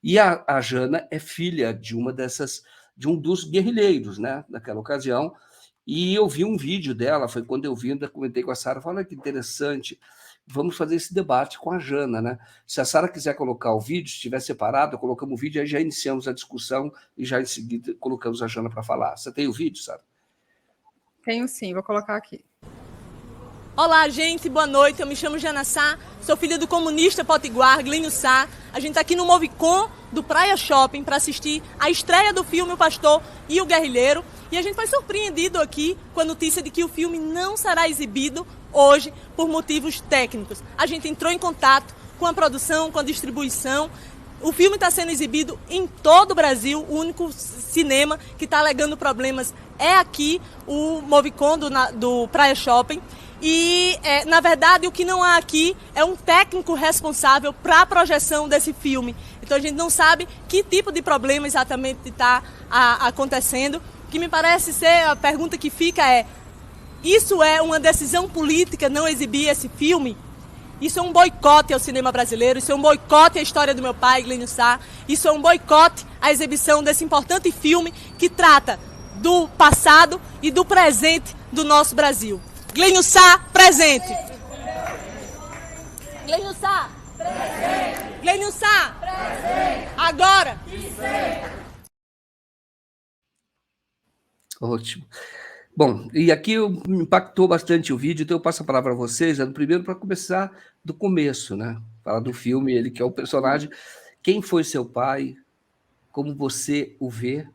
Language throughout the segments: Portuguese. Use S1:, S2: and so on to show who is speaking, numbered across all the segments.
S1: E a Jana é filha de um dos guerrilheiros, né, naquela ocasião, e eu vi um vídeo dela, foi quando eu vi, ainda comentei com a Sara, falei, olha que interessante, vamos fazer esse debate com a Jana, né? Se a Sara quiser colocar o vídeo, se estiver separado, colocamos o vídeo, aí já iniciamos a discussão e já em seguida colocamos a Jana para falar. Você tem o vídeo, Sara?
S2: Tenho sim, vou colocar aqui.
S3: Olá, gente, boa noite. Eu me chamo Jana Sá, sou filha do comunista potiguar, Glênio Sá. A gente está aqui no Movicon do Praia Shopping para assistir a estreia do filme O Pastor e o Guerrilheiro. E a gente foi surpreendido aqui com a notícia de que o filme não será exibido hoje por motivos técnicos. A gente entrou em contato com a produção, com a distribuição. O filme está sendo exibido em todo o Brasil. O único cinema que está alegando problemas é aqui, o Movicon do Praia Shopping. E, na verdade, o que não há aqui é um técnico responsável para a projeção desse filme. Então, a gente não sabe que tipo de problema exatamente está acontecendo. O que me parece ser a pergunta que fica é: isso é uma decisão política não exibir esse filme? Isso é um boicote ao cinema brasileiro, isso é um boicote à história do meu pai, Glênio Sá, isso é um boicote à exibição desse importante filme que trata do passado e do presente do nosso Brasil. Glênio Sá, presente. Glênio Sá, presente. Glênio Sá, presente. Agora.
S1: Ótimo. Bom, e aqui me impactou bastante o vídeo, então eu passo a palavra a vocês, primeiro para começar do começo, né? Falar do filme, ele que é o personagem. Quem foi seu pai? Como você o vê?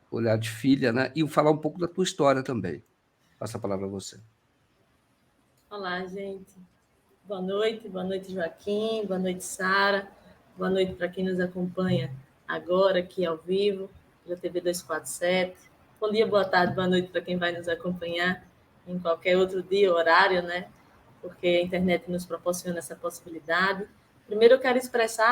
S1: Olhar de filha, né? E falar um pouco da tua história também. Passo a palavra a você.
S4: Olá, gente. Boa noite, Joaquim, boa noite, Sara, boa noite para quem nos acompanha agora aqui ao vivo, pela TV 247. Bom dia, boa tarde, boa noite para quem vai nos acompanhar em qualquer outro dia, horário, né? Porque a internet nos proporciona essa possibilidade. Primeiro, eu quero expressar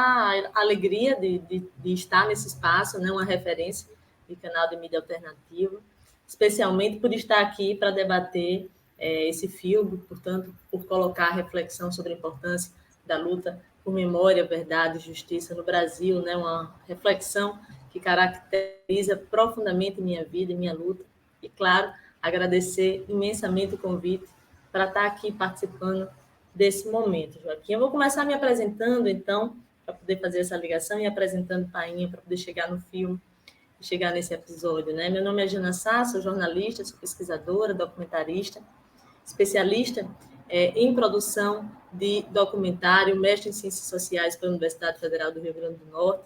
S4: a alegria de estar nesse espaço, né? Uma referência de canal de mídia alternativa, especialmente por estar aqui para debater esse filme, portanto, por colocar a reflexão sobre a importância da luta por memória, verdade e justiça no Brasil, né? Uma reflexão que caracteriza profundamente minha vida e minha luta. E, claro, agradecer imensamente o convite para estar aqui participando desse momento, Joaquim. Eu vou começar me apresentando, então, para poder fazer essa ligação e apresentando Painha para poder chegar no filme e chegar nesse episódio, né? Meu nome é Jana Sá, sou jornalista, sou pesquisadora, documentarista, especialista em produção de documentário, mestre em Ciências Sociais pela Universidade Federal do Rio Grande do Norte.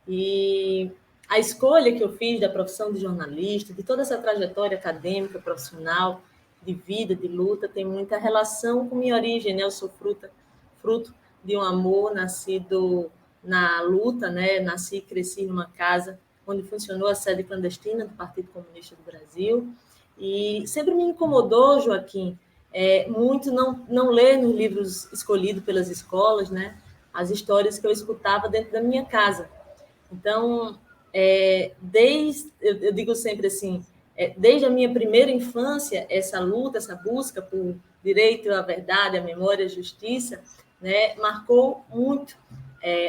S4: E a escolha que eu fiz da profissão de jornalista, de toda essa trajetória acadêmica, profissional, de vida, de luta, tem muita relação com minha origem, né? Eu sou fruto de um amor nascido na luta, né? Nasci e cresci numa casa onde funcionou a sede clandestina do Partido Comunista do Brasil. E sempre me incomodou, Joaquim, muito não ler nos livros escolhidos pelas escolas, né, as histórias que eu escutava dentro da minha casa. Então, eu digo sempre assim, desde a minha primeira infância, essa luta, essa busca por direito à verdade, à memória, à justiça, né, marcou muito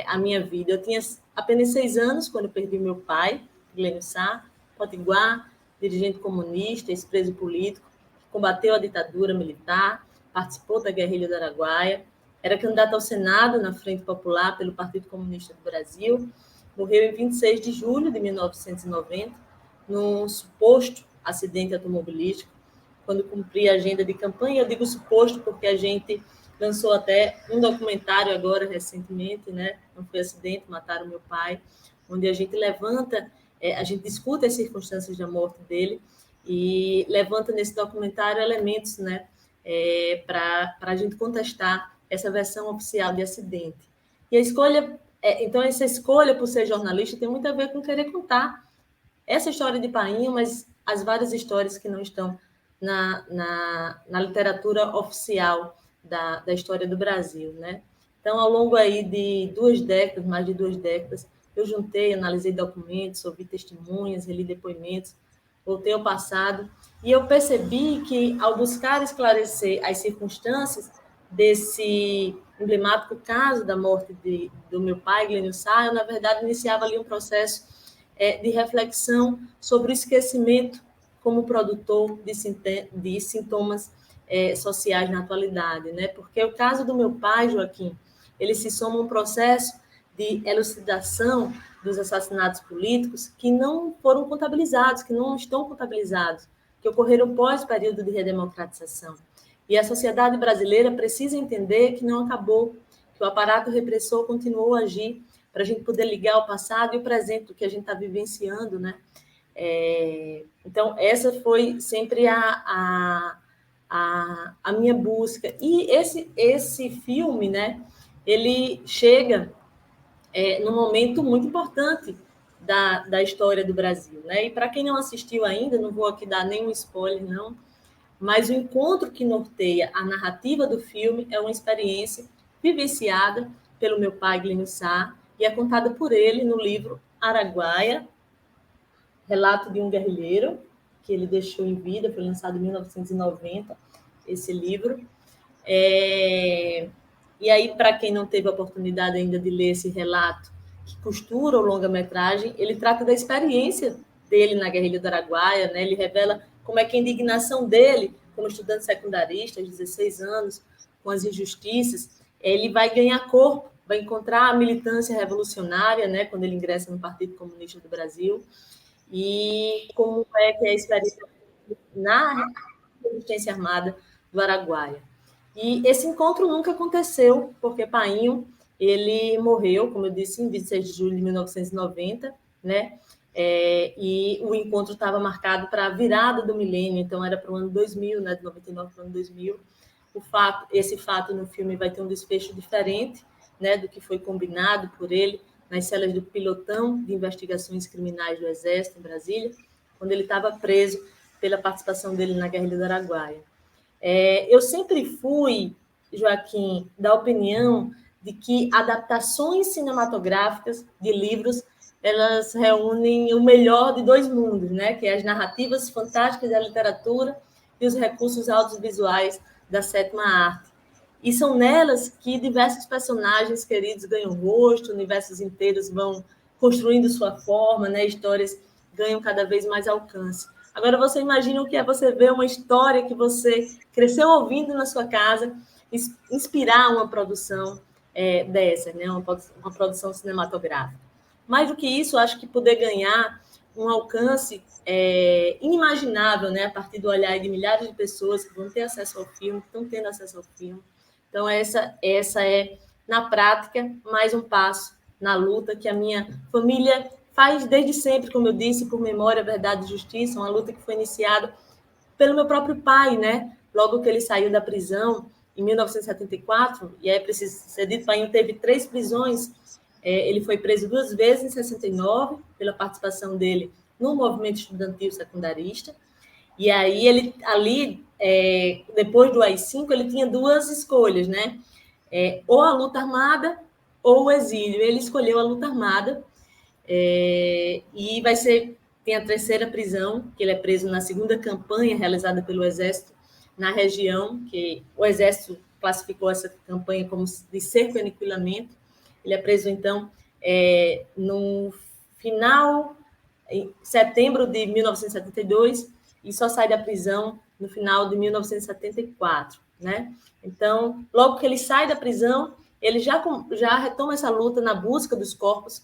S4: a minha vida. Eu tinha apenas 6 anos quando eu perdi meu pai, Glênio Sá, potiguar, dirigente comunista, ex-preso político, que combateu a ditadura militar, participou da guerrilha do Araguaia, era candidato ao Senado na Frente Popular pelo Partido Comunista do Brasil, morreu em 26 de julho de 1990, num suposto acidente automobilístico, quando cumpria a agenda de campanha. Eu digo suposto porque a gente lançou até um documentário agora, recentemente, né? Não foi acidente, mataram meu pai, onde a gente levanta, a gente discute as circunstâncias da morte dele e levanta nesse documentário elementos, né, para a gente contestar essa versão oficial de acidente. E a escolha, então essa escolha por ser jornalista tem muito a ver com querer contar essa história de Painho, mas as várias histórias que não estão na literatura oficial da história do Brasil, né? Então, ao longo aí de 2 décadas, mais de 2 décadas, eu juntei, analisei documentos, ouvi testemunhas, reli depoimentos, voltei ao passado, e eu percebi que, ao buscar esclarecer as circunstâncias desse emblemático caso da morte do meu pai, Glênio Sá, eu, na verdade, iniciava ali um processo de reflexão sobre o esquecimento como produtor de sintomas sociais na atualidade, né? Porque o caso do meu pai, Joaquim, ele se soma a um processo de elucidação dos assassinatos políticos que não foram contabilizados, que não estão contabilizados, que ocorreram pós-período de redemocratização. E a sociedade brasileira precisa entender que não acabou, que o aparato repressor continuou a agir, para a gente poder ligar o passado e o presente do que a gente está vivenciando, né? Então, essa foi sempre a minha busca. E esse filme, né, ele chega num momento muito importante da história do Brasil, né? E para quem não assistiu ainda, não vou aqui dar nenhum spoiler, não, mas o encontro que norteia a narrativa do filme é uma experiência vivenciada pelo meu pai, Glênio Sá, e é contada por ele no livro Araguaia, Relato de um Guerrilheiro, que ele deixou em vida, foi lançado em 1990, esse livro. E aí, para quem não teve a oportunidade ainda de ler esse relato, que costura o longa-metragem, ele trata da experiência dele na guerrilha do Araguaia, né? Ele revela como é que a indignação dele, como estudante secundarista, aos 16 anos, com as injustiças, ele vai ganhar corpo, vai encontrar a militância revolucionária, né? Quando ele ingressa no Partido Comunista do Brasil, e como é que é a experiência na resistência armada do Araguaia. E esse encontro nunca aconteceu, porque Painho, ele morreu, como eu disse, em 26 de julho de 1990, né? E o encontro estava marcado para a virada do milênio, então era para o ano 2000, né? De 99 para o ano 2000. Esse fato no filme vai ter um desfecho diferente, né? Do que foi combinado por ele nas celas do Pilotão de Investigações Criminais do Exército, em Brasília, quando ele estava preso pela participação dele na guerrilha do Araguaia. Eu sempre fui, Joaquim, da opinião de que adaptações cinematográficas de livros, elas reúnem o melhor de dois mundos, né? Que é as narrativas fantásticas da literatura e os recursos audiovisuais da sétima arte. E são nelas que diversos personagens queridos ganham rosto, universos inteiros vão construindo sua forma, né? Histórias ganham cada vez mais alcance. Agora, você imagina o que é você ver uma história que você cresceu ouvindo na sua casa, inspirar uma produção dessa, né? Uma produção cinematográfica. Mais do que isso, acho que poder ganhar um alcance inimaginável, né? A partir do olhar de milhares de pessoas que vão ter acesso ao filme, que estão tendo acesso ao filme. Então, essa é, na prática, mais um passo na luta que a minha família faz desde sempre, como eu disse, por memória, verdade e justiça, uma luta que foi iniciada pelo meu próprio pai, né? Logo que ele saiu da prisão, em 1974, e é preciso ser dito, Painho teve 3 prisões, ele foi preso 2 vezes em 69, pela participação dele no movimento estudantil secundarista, e aí ele, ali, depois do AI-5, ele tinha 2 escolhas, né? Ou a luta armada ou o exílio. Ele escolheu a luta armada, e tem a 3ª prisão, que ele é preso na 2ª campanha realizada pelo Exército na região, que o Exército classificou essa campanha como de cerco e aniquilamento. Ele é preso, então, no final, em setembro de 1972, e só sai da prisão no final de 1974, né? Então, logo que ele sai da prisão, ele já retoma essa luta na busca dos corpos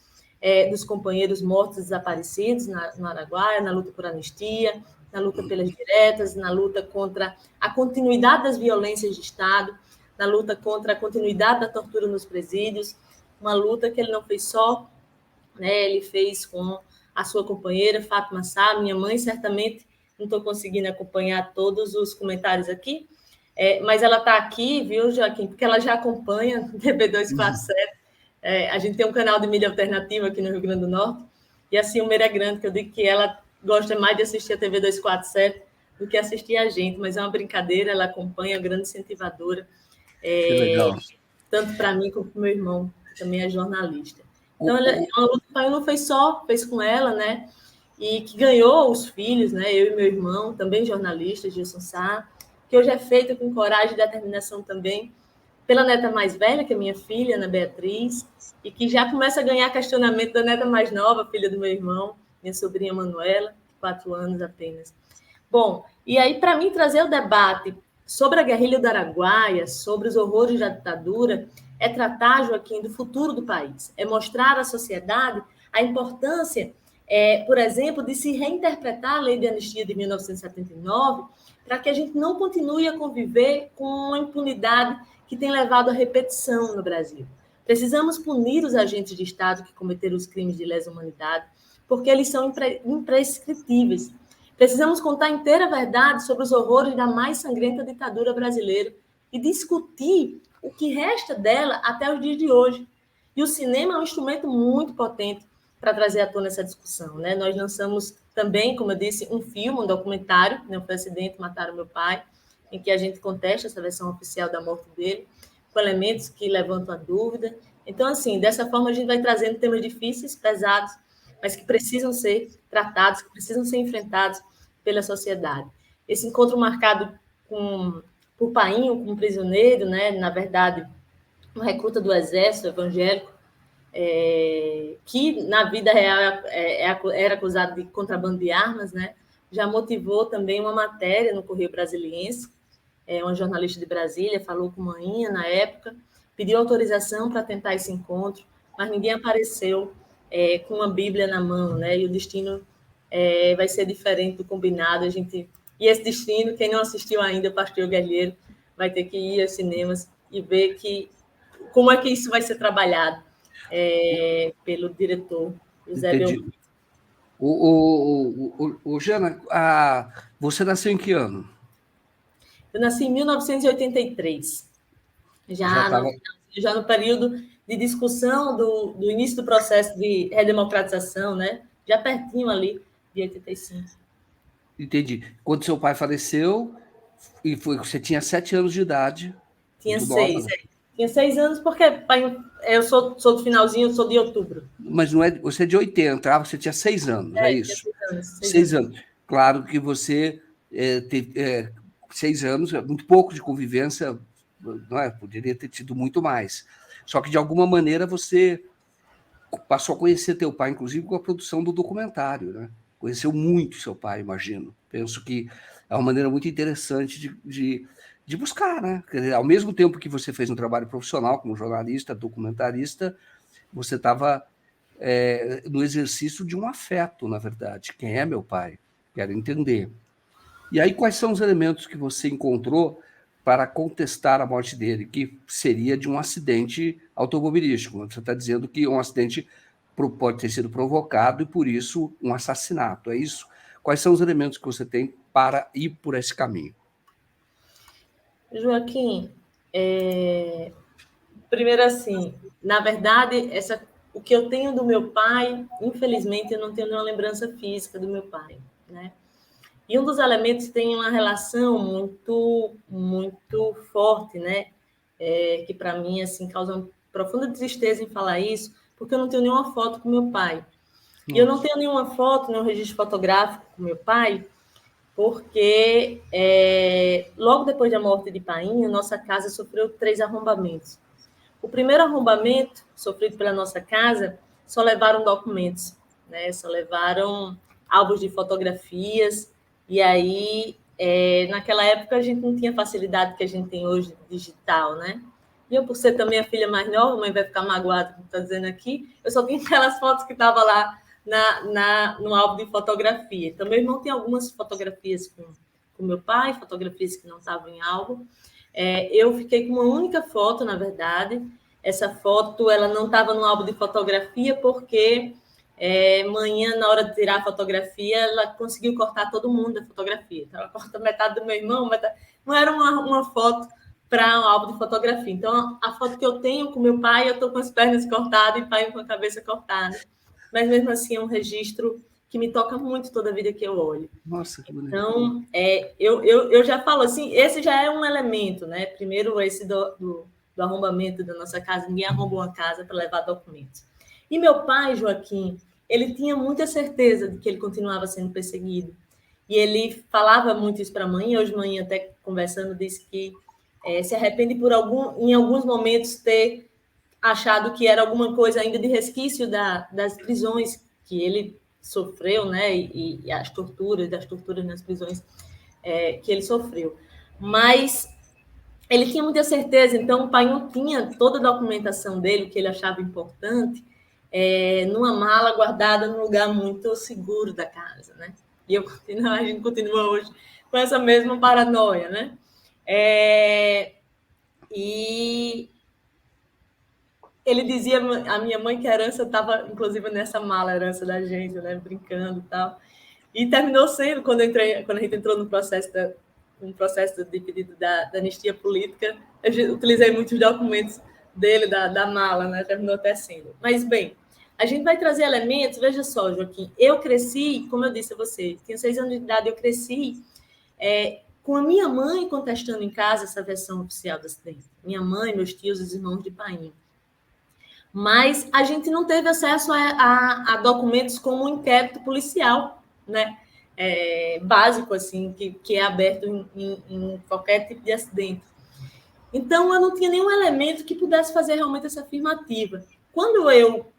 S4: dos companheiros mortos e desaparecidos no Araguaia, na luta por anistia, na luta pelas diretas, na luta contra a continuidade das violências de Estado, na luta contra a continuidade da tortura nos presídios, uma luta que ele não fez só, né? Ele fez com a sua companheira, Fátima Sá, minha mãe, certamente não estou conseguindo acompanhar todos os comentários aqui, mas ela está aqui, viu, Joaquim? Porque ela já acompanha o TV247. A gente tem um canal de mídia alternativa aqui no Rio Grande do Norte, e a Silmeira é grande, que eu digo que ela gosta mais de assistir a TV247 do que assistir a gente, mas é uma brincadeira, ela acompanha, grande incentivadora.
S1: Que legal.
S4: Tanto para mim como para o meu irmão, que também é jornalista. Então, a luta que o pai não fez só, fez com ela, né? E que ganhou os filhos, né? Eu e meu irmão, também jornalista, Gilson Sá, que hoje é feita com coragem e determinação também pela neta mais velha, que é minha filha, Ana Beatriz, e que já começa a ganhar questionamento da neta mais nova, filha do meu irmão, minha sobrinha Manuela, 4 anos apenas. Bom, e aí, para mim, trazer o debate sobre a guerrilha do Araguaia, sobre os horrores da ditadura, é tratar, Joaquim, do futuro do país, é mostrar à sociedade a importância, por exemplo, de se reinterpretar a lei de anistia de 1979, para que a gente não continue a conviver com uma impunidade que tem levado à repetição no Brasil. Precisamos punir os agentes de Estado que cometeram os crimes de lesa humanidade, porque eles são imprescritíveis. Precisamos contar a inteira verdade sobre os horrores da mais sangrenta ditadura brasileira e discutir o que resta dela até os dias de hoje. E o cinema é um instrumento muito potente para trazer à tona essa discussão, né? Nós lançamos também, como eu disse, um filme, um documentário, Não Foi Acidente, Mataram Meu Pai, em que a gente contesta essa versão oficial da morte dele, com elementos que levantam a dúvida. Então, assim, dessa forma a gente vai trazendo temas difíceis, pesados, mas que precisam ser tratados, que precisam ser enfrentados pela sociedade. Esse encontro marcado por Painho, com um prisioneiro, né? Na verdade, um recruta do exército evangélico, que na vida real era acusado de contrabando de armas, né? Já motivou também uma matéria no Correio Brasiliense, uma jornalista de Brasília falou com Maninha na época, pediu autorização para tentar esse encontro, mas ninguém apareceu com uma Bíblia na mão, né? E o destino vai ser diferente do combinado. E esse destino, quem não assistiu ainda, Pastor Guerreiro, vai ter que ir aos cinemas e ver como é que isso vai ser trabalhado pelo diretor José Belmonte.
S1: Jana, você nasceu em que ano?
S4: Eu nasci em 1983, já no período de discussão do início do processo de redemocratização, né? Já pertinho ali de 85.
S1: Entendi. Quando seu pai faleceu, você tinha 7 anos de idade.
S4: Tinha 6. Tinha 6 anos, porque pai, eu sou do finalzinho, eu sou de outubro.
S1: Mas não é, você é de 80, você tinha 6 anos, é isso? 6 anos. Claro que você teve 6 anos, é muito pouco de convivência, não é? Poderia ter tido muito mais. Só que, de alguma maneira, você passou a conhecer teu pai, inclusive com a produção do documentário, né? Conheceu muito seu pai, imagino. Penso que é uma maneira muito interessante de buscar, né? Quer dizer, ao mesmo tempo que você fez um trabalho profissional como jornalista, documentarista, você estava no exercício de um afeto, na verdade. Quem é meu pai? Quero entender. E aí, quais são os elementos que você encontrou para contestar a morte dele, que seria de um acidente automobilístico? Você está dizendo que um acidente pode ter sido provocado e, por isso, um assassinato. É isso? Quais são os elementos que você tem para ir por esse caminho?
S4: Joaquim, primeiro assim, na verdade, o que eu tenho do meu pai, infelizmente, eu não tenho nenhuma lembrança física do meu pai, né? E um dos elementos tem uma relação muito, muito forte, né? Que para mim assim causa uma profunda tristeza em falar isso, porque eu não tenho nenhuma foto com meu pai. Nossa. E eu não tenho nenhuma foto, nenhum registro fotográfico com meu pai, porque logo depois da morte de Painho, nossa casa sofreu 3 arrombamentos. O primeiro arrombamento sofrido pela nossa casa só levaram documentos, né? Só levaram álbuns de fotografias. E aí, naquela época, a gente não tinha a facilidade que a gente tem hoje digital, né? E eu, por ser também a filha mais nova, a mãe vai ficar magoada, como está dizendo aqui, eu só tinha aquelas fotos que estavam lá no álbum de fotografia. Então, meu irmão tem algumas fotografias com meu pai, fotografias que não estavam em álbum. Eu fiquei com uma única foto, na verdade. Essa foto ela não estava no álbum de fotografia porque manhã, na hora de tirar a fotografia, ela conseguiu cortar todo mundo da fotografia. Então, ela corta metade do meu irmão, metade... Não era uma foto para um álbum de fotografia. Então, a foto que eu tenho com meu pai, eu estou com as pernas cortadas e pai com a cabeça cortada. Mas, mesmo assim, é um registro que me toca muito toda a vida que eu olho.
S1: Nossa, que bonito.
S4: Então, eu já falo assim, esse já é um elemento, né? Primeiro, esse do arrombamento da nossa casa. Ninguém arrombou uma casa para levar documentos. E meu pai, Joaquim, ele tinha muita certeza de que ele continuava sendo perseguido. E ele falava muito isso para a mãe. Hoje, mãe, até conversando, disse que se arrepende em alguns momentos, ter achado que era alguma coisa ainda de resquício das prisões que ele sofreu, né? E das torturas nas prisões que ele sofreu. Mas ele tinha muita certeza, então o Painho tinha toda a documentação dele, que ele achava importante, numa mala guardada num lugar muito seguro da casa, né? E a gente continua hoje com essa mesma paranoia, né? E ele dizia a minha mãe que a herança estava, inclusive, nessa mala, a herança da gente, né? Brincando e tal. E terminou sendo, quando a gente entrou no processo de pedido da anistia política, eu utilizei muitos documentos dele, da mala, né? Terminou até sendo. Mas, bem, a gente vai trazer elementos. Veja só, Joaquim, eu cresci, como eu disse a você, tinha 6 anos de idade, eu cresci com a minha mãe contestando em casa essa versão oficial do acidente. Minha mãe, meus tios, os irmãos de Painho. Mas a gente não teve acesso a documentos como um inquérito policial, né? Básico, assim, que é aberto em qualquer tipo de acidente. Então, eu não tinha nenhum elemento que pudesse fazer realmente essa afirmativa. Quando eu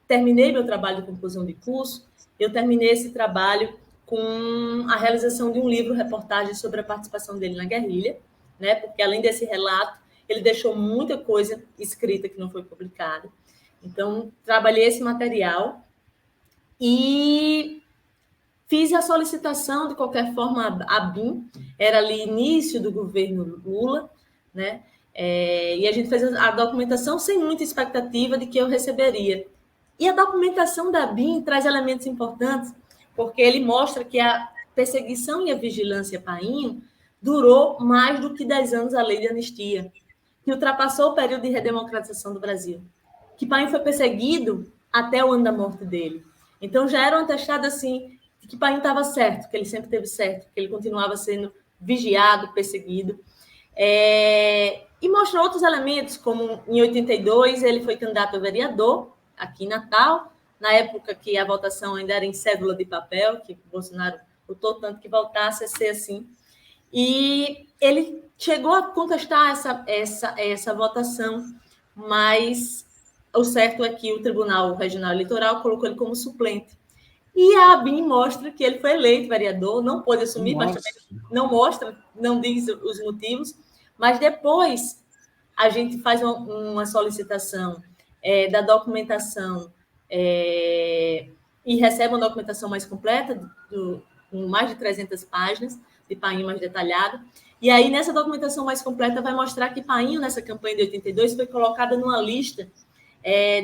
S4: terminei meu trabalho de conclusão de curso, eu terminei esse trabalho com a realização de um livro-reportagem sobre a participação dele na guerrilha, né? Porque, além desse relato, ele deixou muita coisa escrita que não foi publicada. Então, trabalhei esse material e fiz a solicitação, de qualquer forma, à BIM. Era ali início do governo Lula, né? E a gente fez a documentação sem muita expectativa de que eu receberia. E a documentação da BIM traz elementos importantes, porque ele mostra que a perseguição e a vigilância Painho durou mais do que 10 anos a lei de anistia, que ultrapassou o período de redemocratização do Brasil, que Painho foi perseguido até o ano da morte dele. Então, já era um atestado assim, de que Painho estava certo, que ele sempre esteve certo, que ele continuava sendo vigiado, perseguido. E mostra outros elementos, como em 82 ele foi candidato a vereador, aqui em Natal, na época que a votação ainda era em cédula de papel, que Bolsonaro lutou tanto que voltasse a ser assim. E ele chegou a contestar essa votação, mas o certo é que o Tribunal Regional Eleitoral colocou ele como suplente. E a ABIN mostra que ele foi eleito vereador, não pôde assumir, mas também não mostra, não diz os motivos, mas depois a gente faz uma solicitação da documentação e recebe uma documentação mais completa, com mais de 300 páginas, de Painho mais detalhado. E aí, nessa documentação mais completa, vai mostrar que Painho, nessa campanha de 82, foi colocada numa lista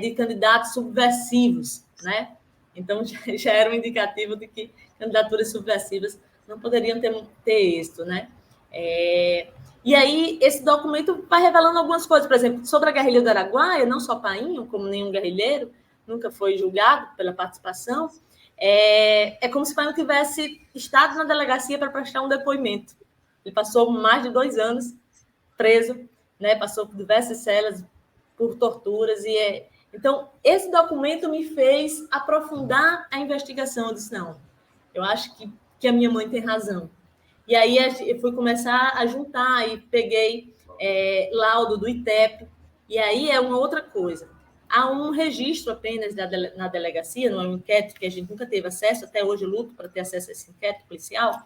S4: de candidatos subversivos, né? Então, já era um indicativo de que candidaturas subversivas não poderiam ter êxito, né? E aí, esse documento vai revelando algumas coisas, por exemplo, sobre a guerrilha do Araguaia, não só Painho, como nenhum guerrilheiro, nunca foi julgado pela participação. É como se Painho tivesse estado na delegacia para prestar um depoimento. Ele passou mais de 2 anos preso, né? Passou por diversas celas, por torturas. Então, esse documento me fez aprofundar a investigação. Eu disse, não, eu acho que a minha mãe tem razão. E aí eu fui começar a juntar e peguei laudo do ITEP. E aí é uma outra coisa. Há um registro apenas na delegacia, não é um inquérito que a gente nunca teve acesso, até hoje eu luto para ter acesso a esse inquérito policial,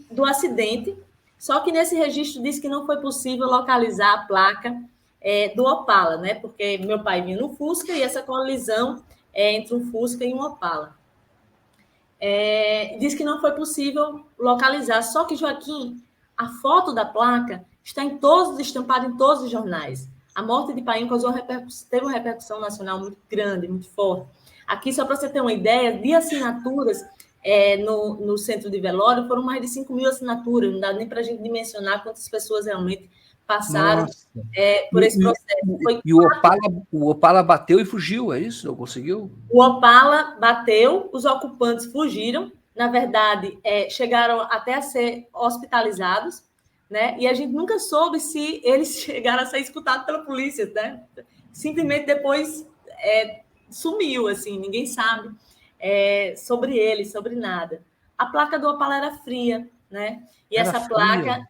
S4: do acidente, só que nesse registro diz que não foi possível localizar a placa do Opala, né? Porque meu pai vinha no Fusca e essa colisão entre um Fusca e um Opala. Diz que não foi possível localizar, só que, Joaquim, a foto da placa está estampada em todos os jornais. A morte de Painho teve uma repercussão nacional muito grande, muito forte. Aqui, só para você ter uma ideia, de assinaturas no centro de velório, foram mais de 5.000 assinaturas, não dá nem para a gente dimensionar quantas pessoas realmente passaram por esse processo.
S1: E o Opala bateu e fugiu, é isso? Não conseguiu?
S4: O Opala bateu, os ocupantes fugiram, na verdade, chegaram até a ser hospitalizados, né? E a gente nunca soube se eles chegaram a ser escutados pela polícia, né? Simplesmente depois sumiu, assim, ninguém sabe sobre ele, sobre nada. A placa do Opala era fria, né? E essa placa,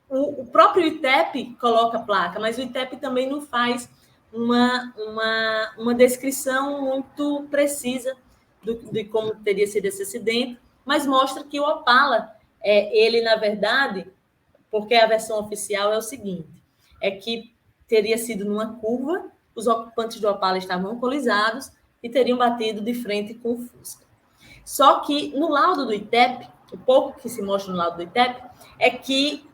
S4: o próprio ITEP coloca a placa, mas o ITEP também não faz uma descrição muito precisa de como teria sido esse acidente, mas mostra que o Opala, ele, na verdade, porque a versão oficial é o seguinte, é que teria sido numa curva, os ocupantes do Opala estavam alcoolizados e teriam batido de frente com o Fusca. Só que no laudo do ITEP, o pouco que se mostra no laudo do ITEP, é que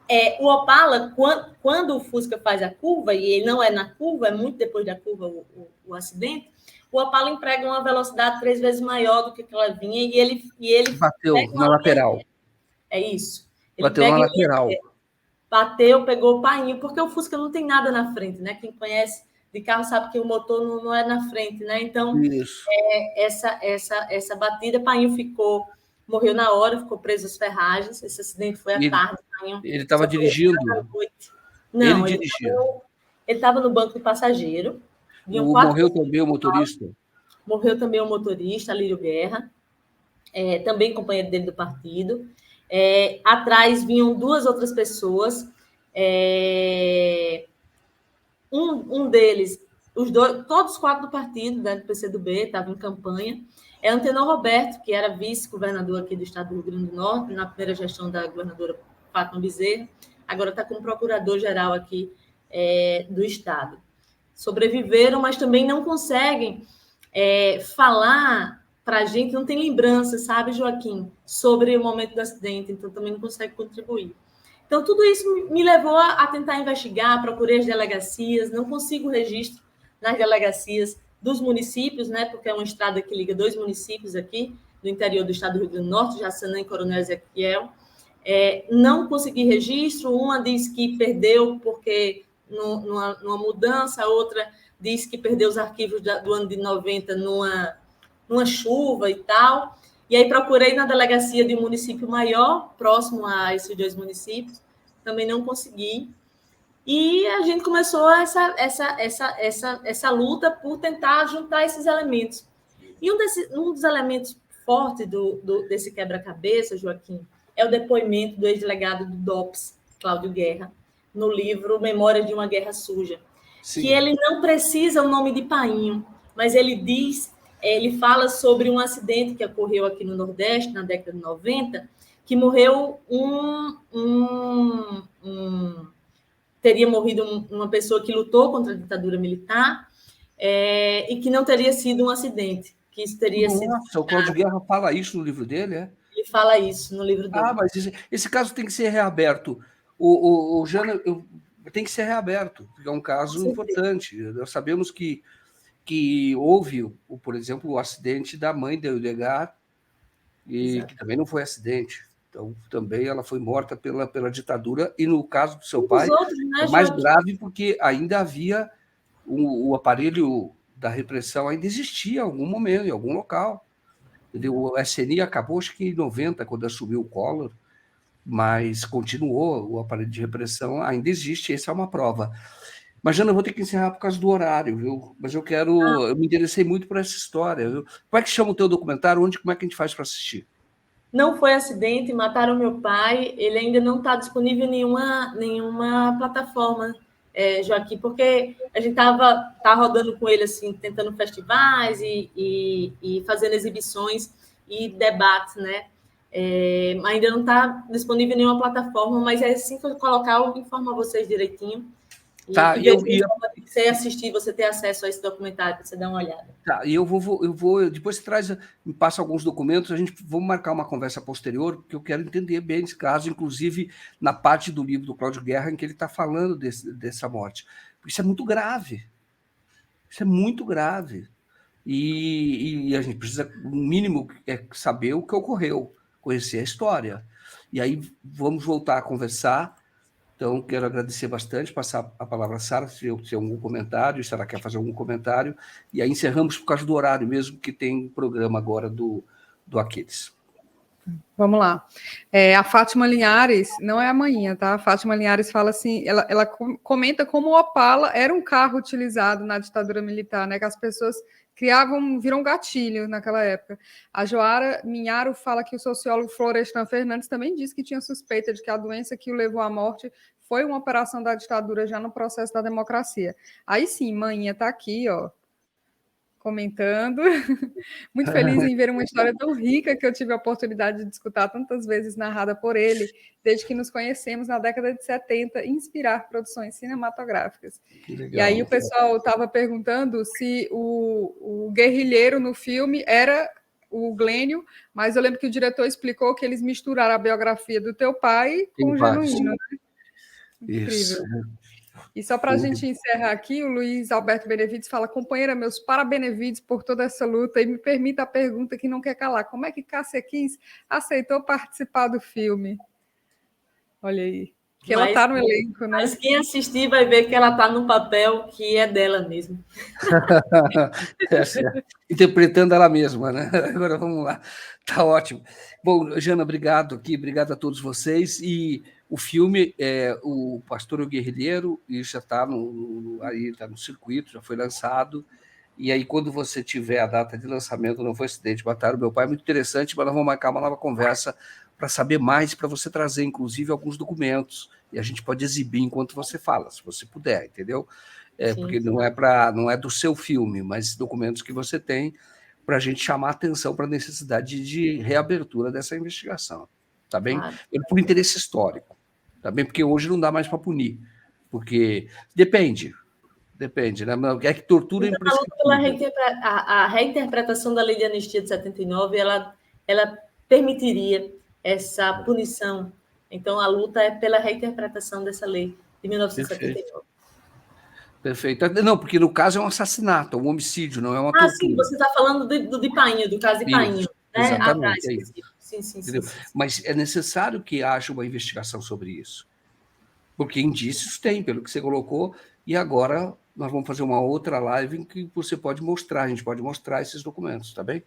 S4: o Opala, quando o Fusca faz a curva, e ele não é na curva, é muito depois da curva o acidente, o Opala emprega uma velocidade 3 vezes maior do que ela vinha, e ele
S1: bateu na lateral.
S4: É isso.
S1: Ele bateu na lateral.
S4: Bateu, pegou o painho, porque o Fusca não tem nada na frente, né? Quem conhece de carro sabe que o motor não é na frente, né? Então, essa batida, painho morreu na hora, ficou preso às ferragens. Esse acidente foi à tarde.
S1: Ele estava dirigindo?
S4: Não, ele estava no banco de passageiro.
S1: Morreu também o motorista?
S4: Morreu também o motorista, Lírio Guerra, também companheiro dele do partido. Atrás vinham 2 outras pessoas. Um deles, todos os 4 do partido, né, do PCdoB, estavam em campanha. É Antenor Roberto, que era vice-governador aqui do estado do Rio Grande do Norte, na primeira gestão da governadora Fátima Bezerra, agora está como procurador-geral aqui do estado. Sobreviveram, mas também não conseguem falar para a gente, não tem lembrança, sabe, Joaquim, sobre o momento do acidente, então também não consegue contribuir. Então, tudo isso me levou a tentar investigar, procurei as delegacias, não consigo registro nas delegacias dos municípios, né, porque é uma estrada que liga 2 municípios aqui, do interior do estado do Rio Grande do Norte, Jaçanã e Coronel Ezequiel. Não consegui registro, uma diz que perdeu porque numa mudança, a outra diz que perdeu os arquivos do ano de 90 numa chuva e tal. E aí procurei na delegacia de um município maior, próximo a esses 2 municípios, também não consegui. E a gente começou essa luta por tentar juntar esses elementos. E um dos elementos fortes desse quebra-cabeça, Joaquim, é o depoimento do ex-delegado do DOPS, Cláudio Guerra, no livro Memórias de uma Guerra Suja. Sim. Que ele não precisa o nome de painho, mas ele fala sobre um acidente que ocorreu aqui no Nordeste, na década de 90, que morreu teria morrido uma pessoa que lutou contra a ditadura militar e que não teria sido um acidente, que isso teria sido...
S1: O Cláudio Guerra fala isso no livro dele, é?
S4: Ele fala isso no livro dele.
S1: Mas esse caso tem que ser reaberto. O Jana tem que ser reaberto, porque é um caso importante. Nós sabemos que houve, por exemplo, o acidente da mãe da Eudegar, que também não foi acidente. Então, também ela foi morta pela ditadura, e no caso do seu pai, é mais grave porque ainda havia o aparelho da repressão, ainda existia em algum momento, em algum local. Entendeu? O SNI acabou, acho que em 90, quando assumiu o Collor, mas continuou, o aparelho de repressão ainda existe, essa é uma prova. Mas, Jana, eu vou ter que encerrar por causa do horário, viu? Mas eu me interessei muito por essa história, viu? Como é que chama o teu documentário? Como é que a gente faz para assistir?
S4: Não foi acidente, mataram meu pai, ele ainda não está disponível em nenhuma plataforma, Joaquim, porque a gente tá rodando com ele, assim, tentando festivais e fazendo exibições e debates, né? Ainda não está disponível em nenhuma plataforma, mas assim que eu colocar, eu informo a vocês direitinho.
S1: Tá,
S4: você assistir, você ter acesso a esse documentário, para você dar uma olhada.
S1: Tá, e eu vou depois você me passa alguns documentos, vamos marcar uma conversa posterior, porque eu quero entender bem esse caso, inclusive na parte do livro do Cláudio Guerra, em que ele está falando dessa morte. Porque isso é muito grave. Isso é muito grave. E a gente precisa, o mínimo, saber o que ocorreu, conhecer a história. E aí vamos voltar a conversar. Então, quero agradecer bastante, passar a palavra a Sara, se algum comentário, se ela quer fazer algum comentário, e aí encerramos por causa do horário mesmo, que tem programa agora do Aquiles.
S2: Vamos lá. A Fátima Linhares, não é a manhinha, tá? A Fátima Linhares fala assim, ela comenta como o Opala era um carro utilizado na ditadura militar, né? Que as pessoas viram gatilho naquela época. A Joara Minharo fala que o sociólogo Florestan Fernandes também disse que tinha suspeita de que a doença que o levou à morte foi uma operação da ditadura já no processo da democracia. Aí sim, Manhinha está aqui, ó, comentando. Muito feliz em ver uma história tão rica que eu tive a oportunidade de escutar tantas vezes narrada por ele, desde que nos conhecemos na década de 70, e inspirar produções cinematográficas. E aí o pessoal estava perguntando se o guerrilheiro no filme era o Glênio, mas eu lembro que o diretor explicou que eles misturaram a biografia do teu pai com o Genuíno. Né? Incrível.
S1: Isso.
S2: E só para a gente encerrar aqui, o Luiz Alberto Benevides fala: companheira, meus parabéns por toda essa luta, e me permita a pergunta que não quer calar. Como é que Cássia Kiss aceitou participar do filme? Olha aí. Que ela está no elenco, né?
S4: Mas quem assistir vai ver que ela está num papel que é dela mesmo.
S1: Interpretando ela mesma, né? Agora vamos lá. Tá ótimo. Bom, Jana, obrigado aqui, obrigado a todos vocês. E o filme é O Pastor e o Guerrilheiro, e já está aí, tá no circuito, já foi lançado. E aí, quando você tiver a data de lançamento, Não Foi Acidente, Mataram Meu Pai, muito interessante, mas nós vamos marcar uma nova conversa para saber mais, para você trazer, inclusive, alguns documentos, e a gente pode exibir enquanto você fala, se você puder, entendeu? Porque não é do seu filme, mas documentos que você tem para a gente chamar a atenção para a necessidade de reabertura dessa investigação, tá bem?
S4: Claro.
S1: Por interesse histórico, tá bem? Porque hoje não dá mais para punir, porque depende, né? É que tortura é imprescritível.
S4: A reinterpretação da lei de anistia de 79, ela permitiria essa punição. Então, a luta é pela reinterpretação dessa lei de 1979.
S1: Perfeito. Não, porque no caso é um assassinato, é um homicídio, não é uma tortura.
S4: Sim, você está falando do Painho, do caso de Painho. Né?
S1: Exatamente.
S4: Sim.
S1: Mas é necessário que haja uma investigação sobre isso. Porque indícios tem, pelo que você colocou, e agora nós vamos fazer uma outra live em que você pode mostrar, a gente pode mostrar esses documentos, tá bem?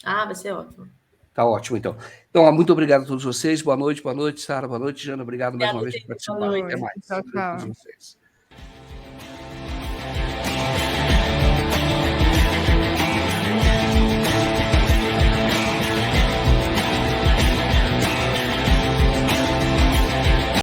S4: Vai ser ótimo.
S1: Tá ótimo, então. Então, muito obrigado a todos vocês. Boa noite, Sara. Boa noite, Jana. Obrigado mais uma vez por participar. Até mais.
S2: Tchau.